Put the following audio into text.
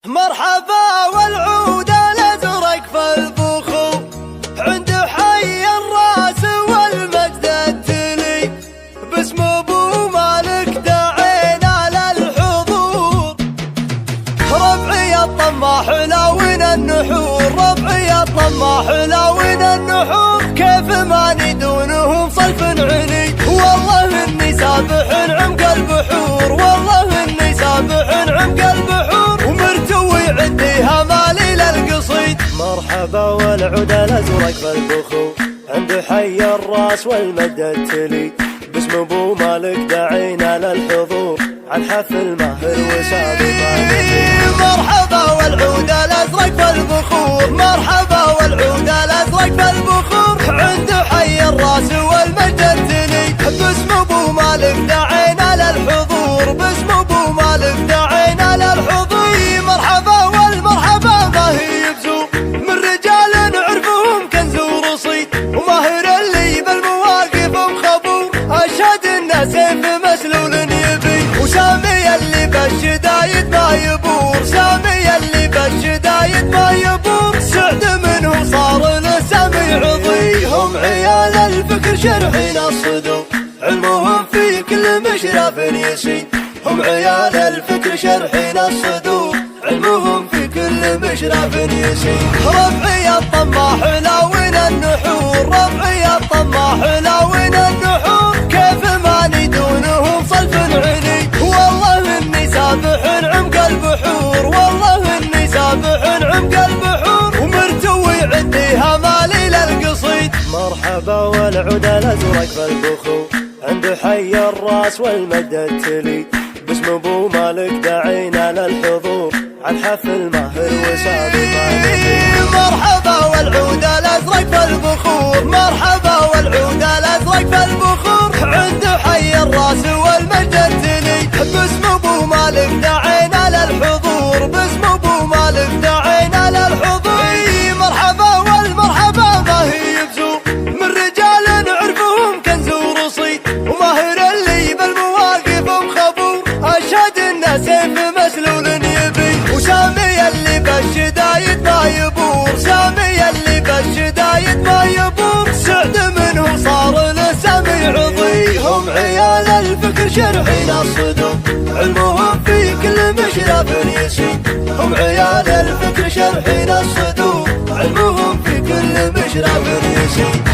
مرحبا والعود الازرق في البخور عند حي الراس والمجد التلي باسم ابو مالك دعينا للحضور. ربعي الطماح لاوين النحور، ربعي الطماح لاوين النحور، كيف ما ندونهم صلف علي والله اني سابح عمق البحور، والله اني سابح عمق البحور عنديها مالي للقصيد. مرحبا والعود الازرق في البخور عند حي الراس والمجد التلي باسم ابو مالك دعينا للحضور عن حفل ماهر وسابق. مرحبا والعود الازرق في البخور، مرحبا والعود الازرق في البخور عند حي الراس والمجد التلي باسم ابو مالك دعينا للحضور، باسم ابو مالك دعينا للحضور. مرحبا والمرحبا ما هي بزور من رجال نعرفهم كنز ورصيد وماهر اللي بالمواقف مخبور، اشهد انه سيف مسلول يبي وسامي اللي بالشدايد ما يبور، سامي اللي بالشدايد ما يبور، سعد منه صار لسامي عضي. هم عيال الفكر شرحين الصدور علمهم في كل مشرف يسيد، هم عيال الفكر شرحين الصدور علمهم في كل مشرف يسير. ربعي الطماح لاوين النحور، ربعي الطماح لاوين النحور، كيف ما ندونهم صلف علي والله اني سابح عمق البحور، والله اني سابح عمق البحور، ومرتوي عنديها مالي للقصيد. مرحبا والعود الازرق في البخور عند حي الراس والمجد التلي باسم ابو مالك دعينا للحضور عن حفل ماهر وسابق. مرحبا والعود الازرق في البخور، مرحبا والعود الازرق في البخور عند حي الراس والمجد التلي باسم ابو مالك دعينا للحضور، باسم ابو مالك دعينا للحضور. مرحبا والمرحبا ما هي بزور من رجال نعرفهم كنز ورصيد وماهر اللي بالمواقف مخبور، اشهد انه سيف مسلول يبي وسامي اللي بالشدايد ما يبور، سامي اللي بالشدايد ما يبور، سعد منه صار لسامي عضي. هم عيال الفكر شرحين الصدور علمهم في كل مشرف يسيد، هم عيال الفكر شرحين الصدور علمهم في كل مشرف يسيد.